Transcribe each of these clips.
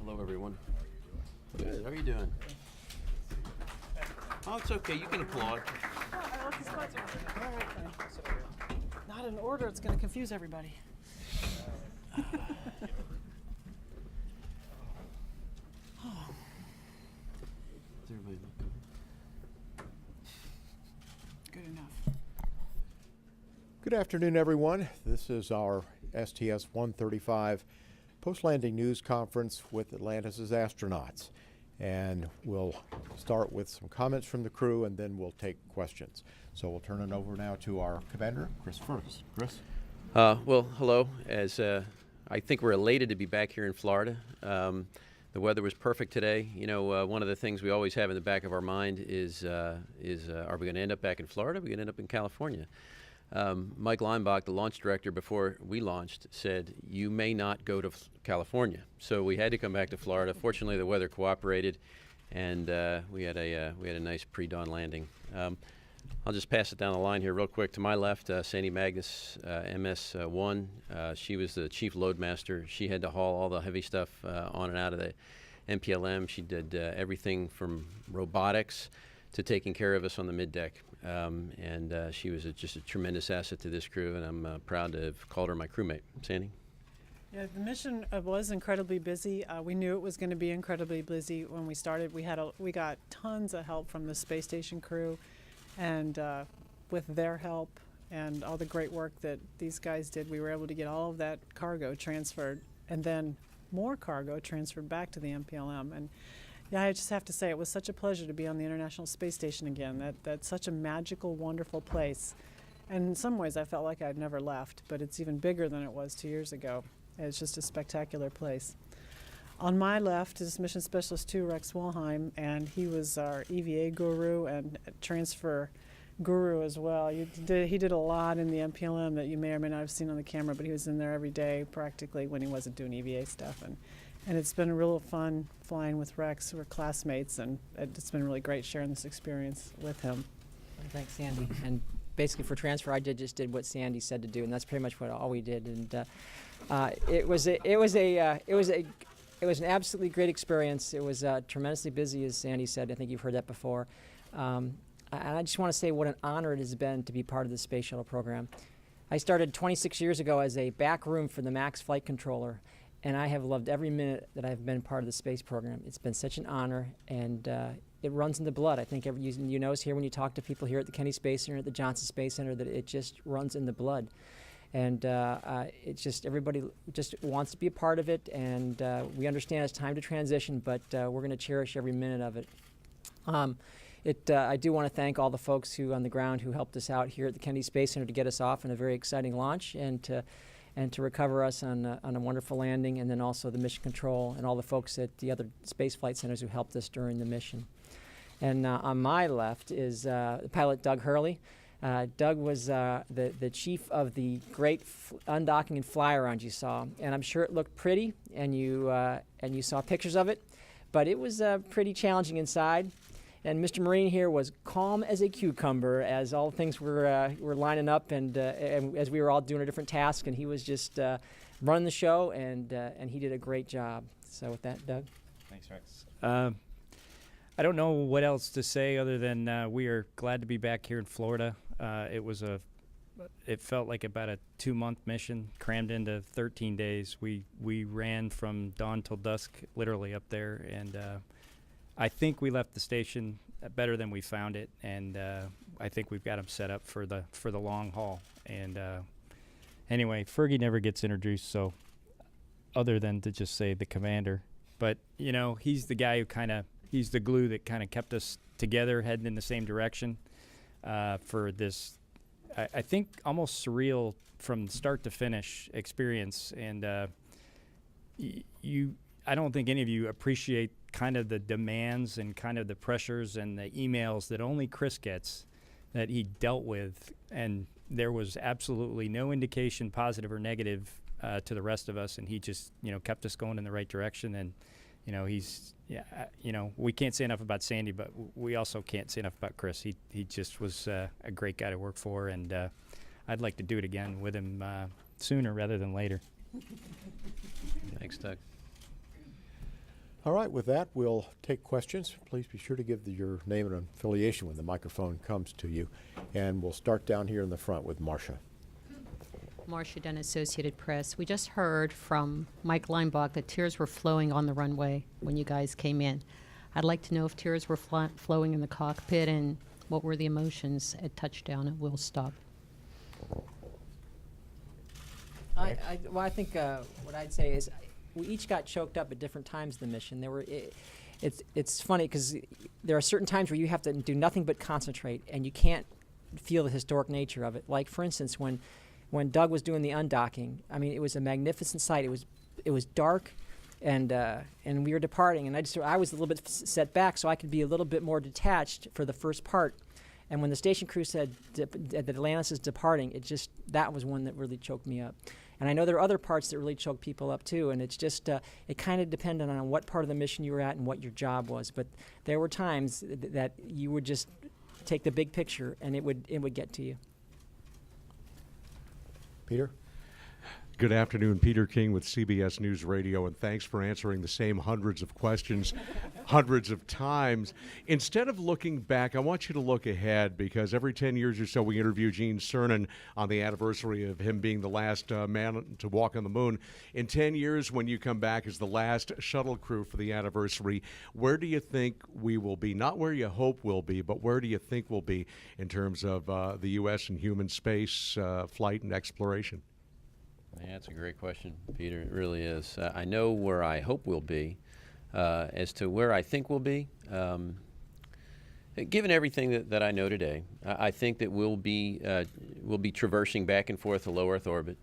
Hello, everyone. Good. How are you doing? Oh, it's okay. You can applaud. Not in order. It's going to confuse everybody. Does everybody look good? Good enough. Good afternoon, everyone. This is our STS-135 post-landing news conference with Atlantis' astronauts. And we'll start with some comments from the crew, and then we'll take questions. So we'll turn it over now to our commander, Chris Ferguson. Chris? Well, hello. I think we're elated to be back here in Florida. The weather was perfect today. You know, one of the things we always have in the back of our mind is are we going to end up back in Florida? Are we going to end up in California? Mike Leinbach, the launch director, before we launched, said, you may not go to California. So we had to come back to Florida. Fortunately, the weather cooperated, and we had a nice pre-dawn landing. I'll just pass it down the line here real quick. To my left, Sandy Magnus, MS-1. She was the chief load master. She had to haul all the heavy stuff on and out of the MPLM. She did everything from robotics to taking care of us on the middeck. And she was just a tremendous asset to this crew, and I'm proud to have called her my crewmate. Sandy? Yeah, the mission was incredibly busy. We knew it was going to be incredibly busy when we started. We got tons of help from the space station crew, and with their help and all the great work that these guys did, we were able to get all of that cargo transferred, and then more cargo transferred back to the MPLM. And yeah, I just have to say, it was such a pleasure to be on the International Space Station again. That's such a magical, wonderful place. And in some ways, I felt like I'd never left, but it's even bigger than it was 2 years ago. It's just a spectacular place. On my left is Mission Specialist 2, Rex Walheim, and he was our EVA guru and transfer guru as well. He did a lot in the MPLM that you may or may not have seen on the camera, but he was in there every day practically when he wasn't doing EVA stuff. And it's been real fun flying with Rex. We're classmates, and it's been really great sharing this experience with him. Thanks, Sandy. And basically for transfer, I just did what Sandy said to do, and that's pretty much all we did. And it was an absolutely great experience. It was tremendously busy, as Sandy said. I think you've heard that before. And I just want to say what an honor it has been to be part of the Space Shuttle program. I started 26 years ago as a back room for the MAX flight controller, and I have loved every minute that I've been part of the space program. It's been such an honor, and it runs in the blood. I think you notice here when you talk to people here at the Kennedy Space Center, at the Johnson Space Center, that it just runs in the blood. And it's just everybody just wants to be a part of it, and we understand it's time to transition, but we're going to cherish every minute of it. I do want to thank all the folks who on the ground who helped us out here at the Kennedy Space Center to get us off in a very exciting launch, and to recover us on a wonderful landing, and then also the mission control and all the folks at the other space flight centers who helped us during the mission. And on my left is pilot Doug Hurley. Doug was the chief of the great undocking and fly-around you saw, and I'm sure it looked pretty, and you saw pictures of it, but it was pretty challenging inside. And Mr. Marine here was calm as a cucumber as all things were lining up, and as we were all doing a different task, and he was just running the show, and he did a great job. So with that, Doug. Thanks, Rex. I don't know what else to say other than we are glad to be back here in Florida. It felt like about a 2-month mission crammed into 13 days. We ran from dawn till dusk, literally up there, and I think we left the station better than we found it, and I think we've got them set up for the long haul. And anyway, Fergie never gets introduced, so other than to just say the commander, but you know, he's the guy who he's the glue that kind of kept us together, heading in the same direction for this, I think, almost surreal from start to finish experience. And I don't think any of you appreciate kind of the demands and kind of the pressures and the emails that only Chris gets that he dealt with, and there was absolutely no indication, positive or negative, to the rest of us, and he just, kept us going in the right direction. And we can't say enough about Sandy, but we also can't say enough about Chris. He just was a great guy to work for, and I'd like to do it again with him sooner rather than later. Thanks, Doug. All right, with that, we'll take questions. Please be sure to give your name and affiliation when the microphone comes to you. And we'll start down here in the front with Marcia. Marcia Dunn, Associated Press. We just heard from Mike Leinbach that tears were flowing on the runway when you guys came in. I'd like to know if tears were flowing in the cockpit and what were the emotions at touchdown at Will Stop. I think what I'd say is we each got choked up at different times in the mission. It's funny because there are certain times where you have to do nothing but concentrate, and you can't feel the historic nature of it. Like, for instance, when Doug was doing the undocking, I mean, it was a magnificent sight. It was dark, and we were departing, and I was a little bit set back, so I could be a little bit more detached for the first part. And when the station crew said that Atlantis is departing, that was one that really choked me up. And I know there are other parts that really choke people up too, and it's just it kind of depended on what part of the mission you were at and what your job was. But there were times that you would just take the big picture, and it would get to you. Peter? Good afternoon, Peter King with CBS News Radio, and thanks for answering the same hundreds of questions hundreds of times. Instead of looking back, I want you to look ahead, because every 10 years or so we interview Gene Cernan on the anniversary of him being the last man to walk on the moon. In 10 years, when you come back as the last shuttle crew for the anniversary, where do you think we will be? Not where you hope we'll be, but where do you think we'll be in terms of the U.S. and human space flight and exploration? Yeah, that's a great question, Peter. It really is. I know where I hope we'll be. As to where I think we'll be, given everything that I know today, I think that we'll be traversing back and forth the low Earth orbit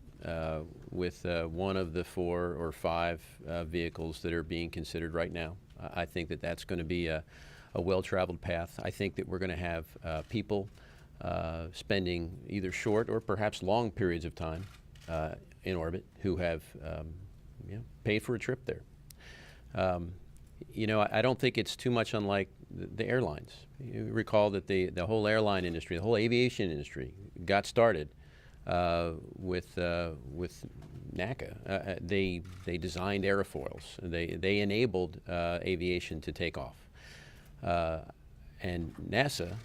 with one of the 4 or 5 vehicles that are being considered right now. I think that that's going to be a well-traveled path. I think that we're going to have people spending either short or perhaps long periods of time in orbit who have paid for a trip there. I don't think it's too much unlike the airlines. You recall that the whole airline industry, the whole aviation industry got started with NACA. They designed airfoils. They enabled aviation to take off. And NASA,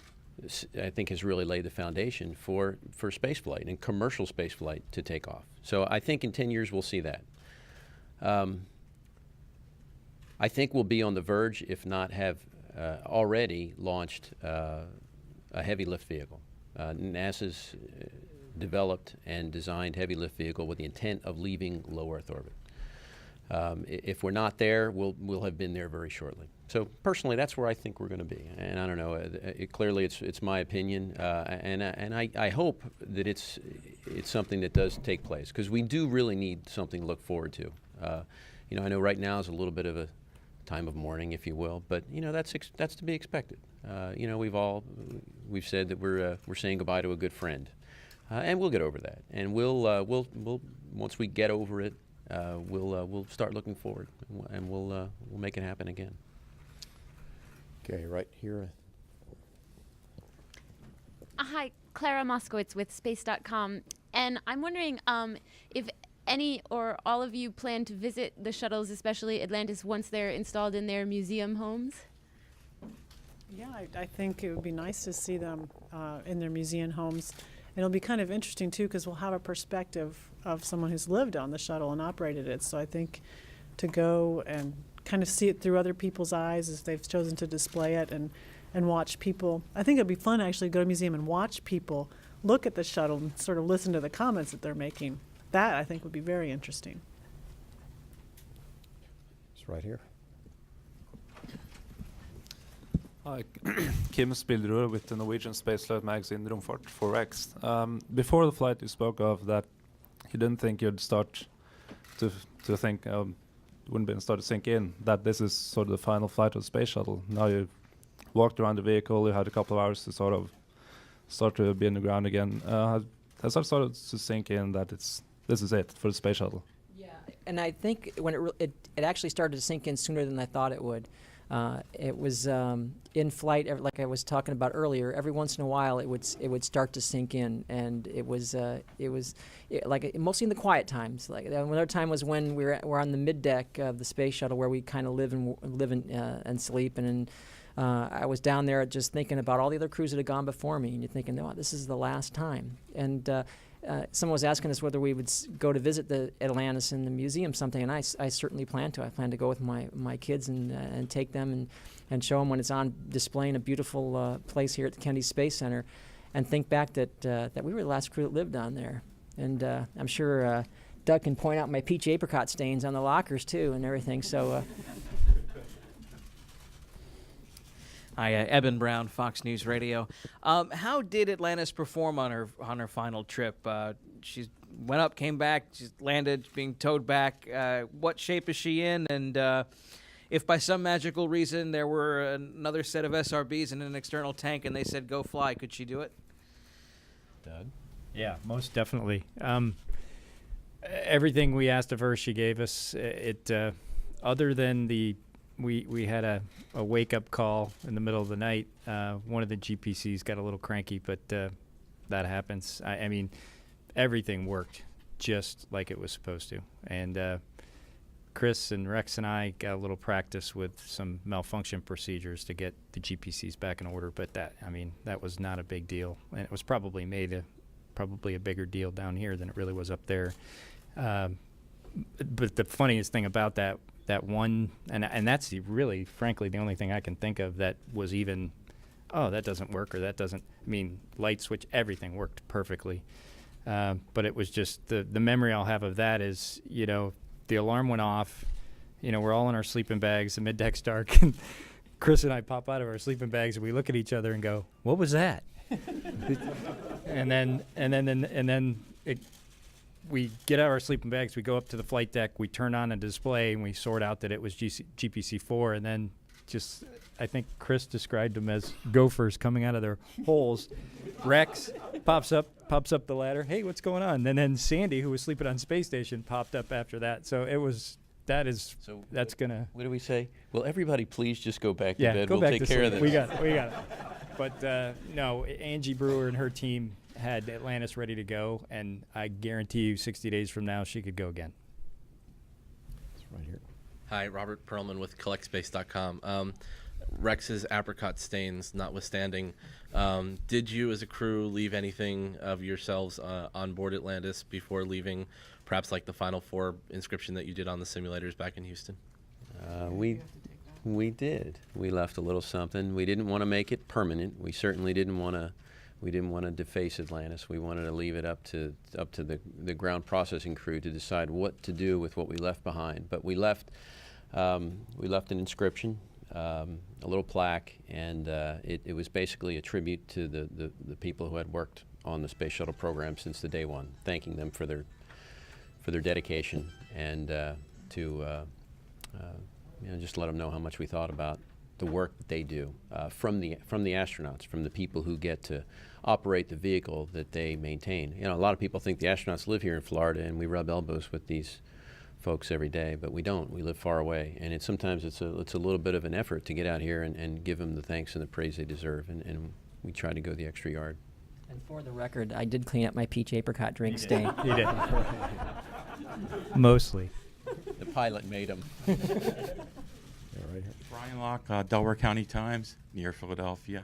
I think, has really laid the foundation for spaceflight and commercial spaceflight to take off. So I think in 10 years we'll see that. I think we'll be on the verge, if not have already launched a heavy lift vehicle. NASA's developed and designed heavy lift vehicle with the intent of leaving low Earth orbit. If we're not there, we'll have been there very shortly. So personally, that's where I think we're going to be. And I don't know. Clearly, it's my opinion, and I hope that it's something that does take place, because we do really need something to look forward to. I know right now is a little bit of a time of mourning, if you will, but that's to be expected. We've said that we're saying goodbye to a good friend, and we'll get over that. And we'll once we get over it, we'll start looking forward, and we'll make it happen again. Okay, right here. Hi, Clara Moskowitz with Space.com, and I'm wondering if any or all of you plan to visit the shuttles, especially Atlantis, once they're installed in their museum homes? Yeah, I think it would be nice to see them in their museum homes. And it'll be kind of interesting, too, because we'll have a perspective of someone who's lived on the shuttle and operated it. So I think to go and kind of see it through other people's eyes as they've chosen to display it and watch people. I think it'd be fun to actually go to a museum and watch people look at the shuttle and sort of listen to the comments that they're making. That, I think, would be very interesting. It's right here. Hi, Kim Spilderud with the Norwegian spaceflight magazine Romfart for Rex. Before the flight, you spoke of that you didn't think you'd start to think, wouldn't be start to sink in, that this is sort of the final flight of the space shuttle. Now you've walked around the vehicle, you had a couple of hours to sort of start to be in the ground again. Has that started to sink in that this is it for the space shuttle? Yeah, and I think when it actually started to sink in sooner than I thought it would. It was in flight, like I was talking about earlier. Every once in a while, it would start to sink in, and it was like mostly in the quiet times. Like another time was when we're on the mid deck of the space shuttle, where we kind of live and sleep. And I was down there just thinking about all the other crews that had gone before me, and you're thinking, oh, this is the last time. And someone was asking us whether we would go to visit the Atlantis in the museum someday, and I certainly plan to. I plan to go with my kids and take them and show them when it's on display in a beautiful place here at the Kennedy Space Center, and think back that we were the last crew that lived on there. And I'm sure Doug can point out my peach apricot stains on the lockers too and everything. So. Hi, Eben Brown, Fox News Radio. How did Atlantis perform on her final trip? She went up, came back, she landed, being towed back. What shape is she in? And if by some magical reason there were another set of SRBs in an external tank and they said go fly, could she do it? Doug? Yeah, most definitely. Everything we asked of her, she gave us. Other than we had a wake-up call in the middle of the night. One of the GPCs got a little cranky, but that happens. I mean, everything worked just like it was supposed to. And Chris and Rex and I got a little practice with some malfunction procedures to get the GPCs back in order, but that was not a big deal. And it was probably made a bigger deal down here than it really was up there. But the funniest thing about that one, and that's really, frankly, the only thing I can think of that was even, that doesn't work, or that doesn't, light switch, everything worked perfectly. But it was just, the memory I'll have of that is, the alarm went off, we're all in our sleeping bags, the mid-deck's dark, and Chris and I pop out of our sleeping bags, and we look at each other and go, what was that? and then we get out of our sleeping bags, we go up to the flight deck, we turn on a display, and we sort out that it was GPC-4, and then I think Chris described them as gophers coming out of their holes. Rex pops up the ladder, hey, what's going on? And then Sandy, who was sleeping on space station, popped up after that. So that's gonna. What do we say? Will everybody please just go back to bed? Go we'll back take to care sleep. of this. We got it. But no, Angie Brewer and her team had Atlantis ready to go, and I guarantee you 60 days from now she could go again. It's right here. Hi, Robert Perlman with CollectSpace.com. Rex's apricot stains notwithstanding, did you as a crew leave anything of yourselves on board Atlantis before leaving, perhaps like the Final Four inscription that you did on the simulators back in Houston? We did. We left a little something. We didn't want to make it permanent. We certainly didn't want to. We didn't want to deface Atlantis. We wanted to leave it up to the ground processing crew to decide what to do with what we left behind. But we left an inscription, a little plaque, and it was basically a tribute to the people who had worked on the space shuttle program since the day one, thanking them for their dedication, and just let them know how much we thought about the work that they do from the astronauts, from the people who get to operate the vehicle that they maintain. A lot of people think the astronauts live here in Florida and we rub elbows with these folks every day, but we don't. We live far away, and sometimes it's a little bit of an effort to get out here and give them the thanks and the praise they deserve, and we try to go the extra yard. And for the record, I did clean up my peach apricot drink stain. He did. Mostly. The pilot made them. Yeah, right here. Brian Locke, Delaware County Times, near Philadelphia.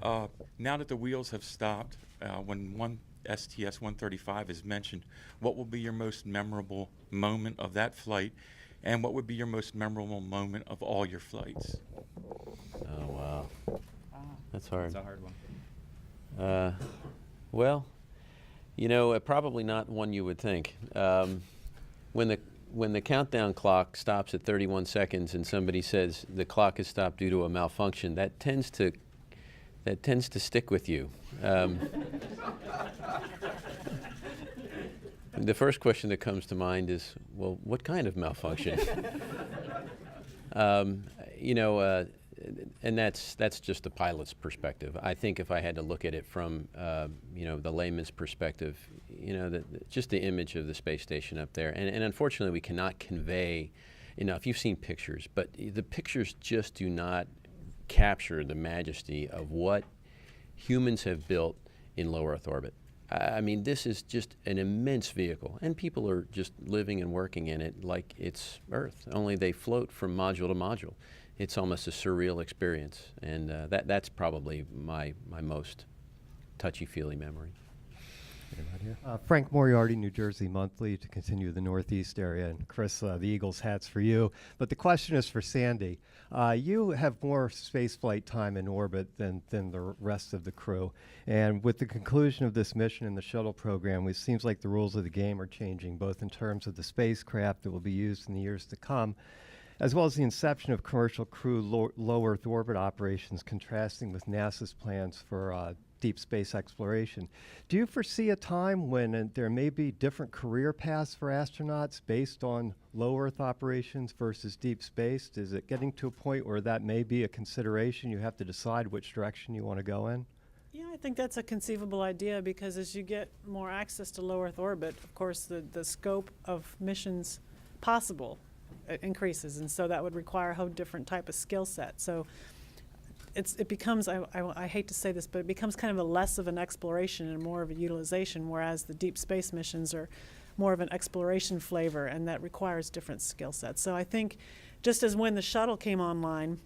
Yeah. Now that the wheels have stopped, when one STS-135 is mentioned, what will be your most memorable moment of that flight, and what would be your most memorable moment of all your flights? Oh, wow. That's hard. That's a hard one. Well, probably not one you would think. When the countdown clock stops at 31 seconds and somebody says the clock has stopped due to a malfunction, that tends to stick with you. The first question that comes to mind is, well, what kind of malfunction? And that's just the pilot's perspective. I think if I had to look at it from the layman's perspective, just the image of the space station up there, and unfortunately we cannot convey if you've seen pictures, but the pictures just do not capture the majesty of what humans have built in low Earth orbit. I mean, this is just an immense vehicle, and people are just living and working in it like it's Earth, only they float from module to module. It's almost a surreal experience, and that's probably my most touchy-feely memory. Frank Moriarty, New Jersey Monthly, to continue the Northeast area. And Chris, the Eagles hat's for you. But the question is for Sandy. You have more space flight time in orbit than the rest of the crew. And with the conclusion of this mission in the shuttle program, it seems like the rules of the game are changing, both in terms of the spacecraft that will be used in the years to come, as well as the inception of commercial crew low Earth orbit operations, contrasting with NASA's plans for deep space exploration. Do you foresee a time when there may be different career paths for astronauts based on low Earth operations versus deep space? Is it getting to a point where that may be a consideration? You have to decide which direction you want to go in? Yeah, I think that's a conceivable idea, because as you get more access to low Earth orbit, of course, the scope of missions possible increases, and so that would require a whole different type of skill set. So it becomes, I hate to say this, but it becomes kind of a less of an exploration and more of a utilization, whereas the deep space missions are more of an exploration flavor, and that requires different skill sets. So I think just as when the shuttle came online,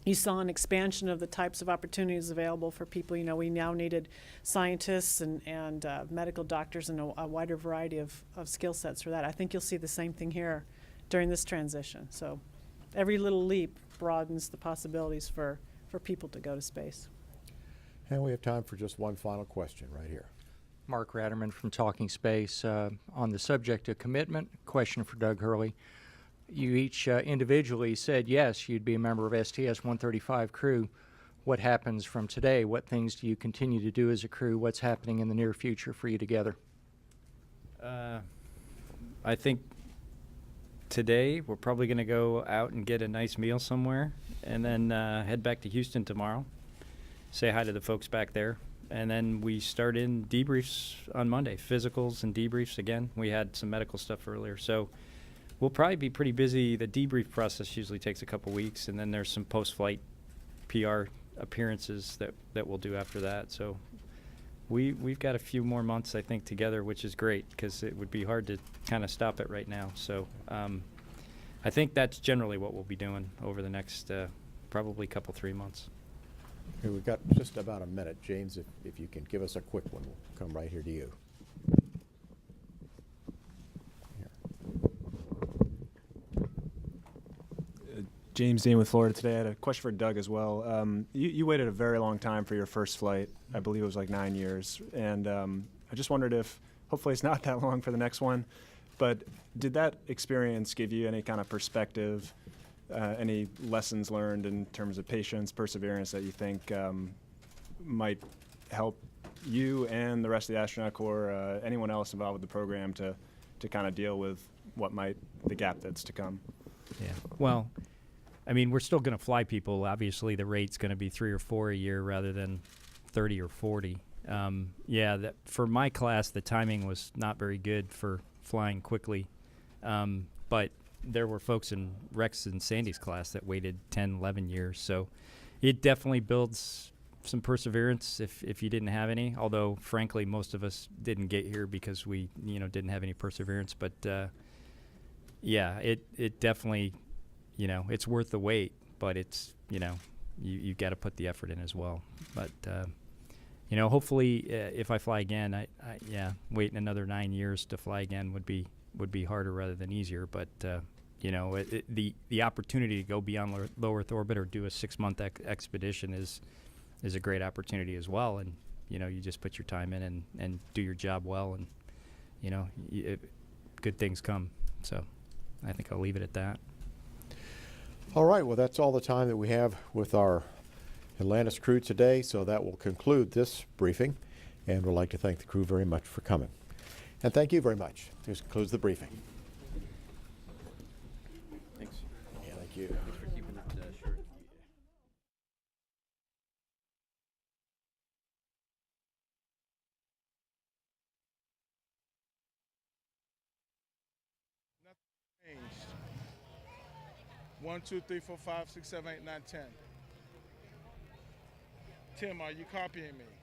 you saw an expansion of the types of opportunities available for people. You know, we now needed scientists and medical doctors and a wider variety of skill sets for that. I think you'll see the same thing here during this transition. So every little leap broadens the possibilities for people to go to space. And we have time for just one final question right here. Mark Ratterman from Talking Space. On the subject of commitment, question for Doug Hurley. You each individually said yes, you'd be a member of STS-135 crew. What happens from today? What things do you continue to do as a crew? What's happening in the near future for you together? I think today we're probably going to go out and get a nice meal somewhere, and then head back to Houston tomorrow, say hi to the folks back there, and then we start in debriefs on Monday, physicals and debriefs again. We had some medical stuff earlier, so we'll probably be pretty busy. The debrief process usually takes a couple weeks, and then there's some post-flight PR appearances that we'll do after that. So we've got a few more months, I think, together, which is great, because it would be hard to kind of stop it right now. So I think that's generally what we'll be doing over the next probably couple, 3 months. Okay, we've got just about a minute. James, if you can give us a quick one, we'll come right here to you. James Dean with Florida Today. I had a question for Doug as well. You waited a very long time for your first flight. I believe it was like 9 years. And I just wondered if, hopefully it's not that long for the next one, but did that experience give you any kind of perspective, any lessons learned in terms of patience, perseverance that you think might help you and the rest of the astronaut corps, anyone else involved with the program to kind of deal with the gap that's to come? Yeah. Well, I mean, we're still going to fly people. Obviously, the rate's going to be 3 or 4 a year rather than 30 or 40. For my class, the timing was not very good for flying quickly. But there were folks in Rex and Sandy's class that waited 10, 11 years. So it definitely builds some perseverance if you didn't have any. Although, frankly, most of us didn't get here because we, didn't have any perseverance. But it definitely. It's worth the wait, but it's, you've got to put the effort in as well. But, hopefully if I fly again, waiting another 9 years to fly again would be harder rather than easier. But, the opportunity to go beyond low Earth orbit or do a 6-month expedition is a great opportunity as well. And, you just put your time in and do your job well, and, good things come. So I think I'll leave it at that. All right, well, that's all the time that we have with our Atlantis crew today, so that will conclude this briefing, and we'd like to thank the crew very much for coming. And thank you very much. This concludes the briefing. Thanks. Yeah, thank you. Thanks for keeping it short. Nothing changed. 1, 2, 3, 4, 5, 6, 7, 8, 9, 10. Tim, are you copying me?